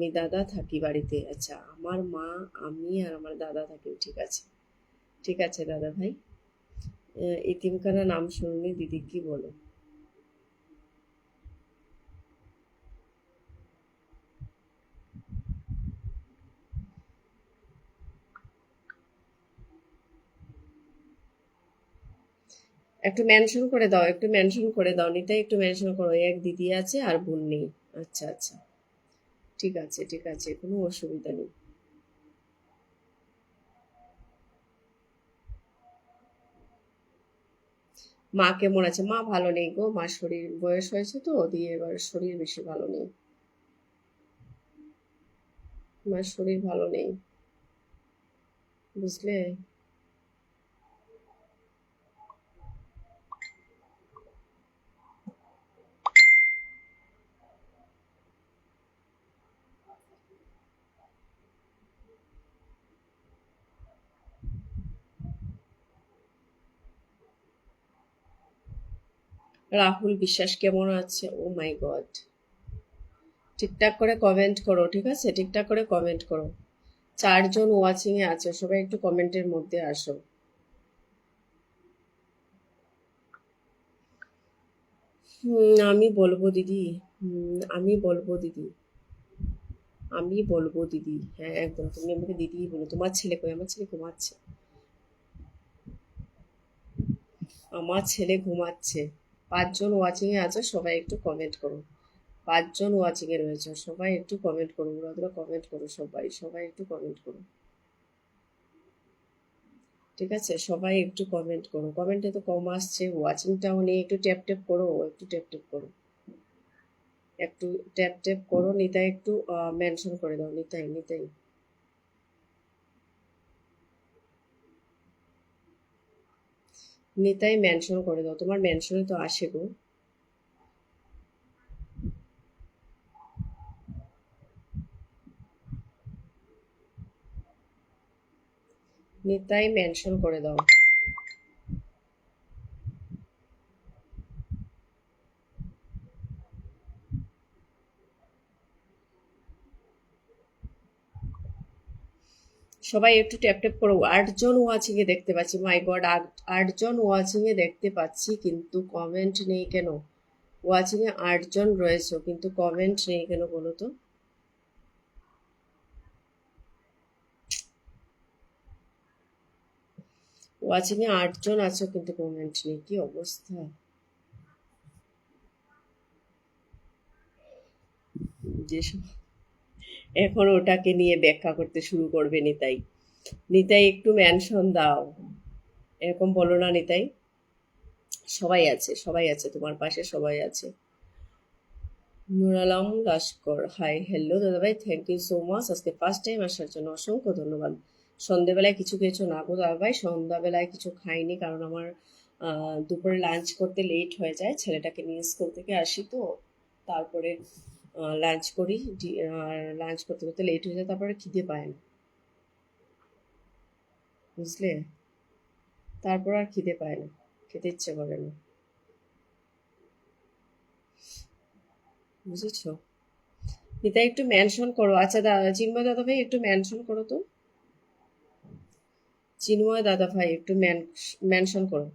আমি দাদা থাকি বাড়িতে। আচ্ছা, আমার মা, আমি আর আমার দাদা থাকি। ঠিক আছে, ঠিক আছে দাদা ভাই। এতিমখানা নাম শুনুনি দিদি, কি বলো? একটু মেনশন করে দাও, একটু মেনশন করে দাও নিতাই, একটু মেনশন করো। এক দিদি আছে আর বোন নেই। আচ্ছা আচ্ছা, ঠিক আছে ঠিক আছে, কোনো অসুবিধা নেই। মা কেমন আছে? মা ভালো নেই গো, মার শরীর, বয়স হয়েছে তো, দিয়ে এবার শরীর বেশি ভালো নেই। মার শরীর ভালো নেই, বুঝলে? রাহুল বিশ্বাস কেমন আছে? ও মাই গড! ঠিকঠাক করে কমেন্ট করো, ঠিক আছে? ঠিকঠাক করে কমেন্ট করো। 4 জন ওয়াচিং এ আছে, সবাই একটু কমেন্টের মধ্যে আসো। আমি বলবো দিদি। আমি বলবো দিদি। আমি বলবো দিদি, হ্যাঁ একদম, তুমি আমাকে দিদিই বলো। তোমার ছেলে কই? আমার ছেলে ঘুমাচ্ছে। আমার ছেলে ঘুমাচ্ছে। 5 জন ওয়াচিং এ আছে, সবাই একটু কমেন্ট করো। 5 জন ওয়াচিং এ রয়েছে, সবাই একটু কমেন্ট করো, ওরা কমেন্ট করো, সবাই সবাই একটু কমেন্ট করো। ঠিক আছে, সবাই একটু কমেন্ট করো। কমেন্টে তো কম আসছে, ওয়াচিংটাও নেই। একটু ট্যাপ ট্যাপ করো, একটু ট্যাপ ট্যাপ করো, একটু ট্যাপ ট্যাপ করো। নিতাই একটু মেনশন করে দাও, নিতাই নিতাই। নিতাই মেনশন করে দাও, তোমার মেনশনে তো আসে গো। নিতাই মেনশন করে দাও। সবাই একটু ট্যাপ ট্যাপ করো। 8 জন ওয়াচিং এ দেখতে পাচ্ছি, মাই গড! 8 জন ওয়াচিং এ দেখতে পাচ্ছি, কিন্তু কমেন্ট নেই কেন? ওয়াচিং এ 8 জন রয়েছে, কিন্তু কমেন্ট নেই কেন বলো তো? ওয়াচিং এ 8 জন আছো, কিন্তু কমেন্ট নেই, কি অবস্থা! যেসব এখন ওটাকে নিয়ে ব্যাখ্যা করতে শুরু করবে নিতাই। নিতাই একটু মেনশন দাও, এরকম বলো না নিতাই। সবাই আছে, সবাই আছে, তোমার পাশে সবাই আছে। নুর আলম লস্কর, হাই হ্যালো দাদাভাই, থ্যাংক ইউ সো মাচ আজকে ফার্স্ট টাইম আসার জন্য, অসংখ্য ধন্যবাদ। সন্ধেবেলায় কিছু খেয়েছো? না গো দাদাভাই, সন্ধ্যাবেলায় কিছু খাইনি, কারণ আমার দুপুরে লাঞ্চ করতে লেট হয়ে যায়, ছেলেটাকে নিয়ে স্কুল থেকে আসি তো, তারপরে লাঞ্চ করি। আর লাঞ্চ করতে করতে লেট হয়ে যায়, তারপরে খিদে পায় না, বুঝলে? তারপর আর খিদে পায় না, খেতে ইচ্ছে করে না, বুঝেছো? নিতাই একটু মেনশন করো। আচ্ছা চিন্ময় দাদা ভাই একটু মেনশন করো তো। চিন্ময় দাদা ভাই একটু মেনশন করো।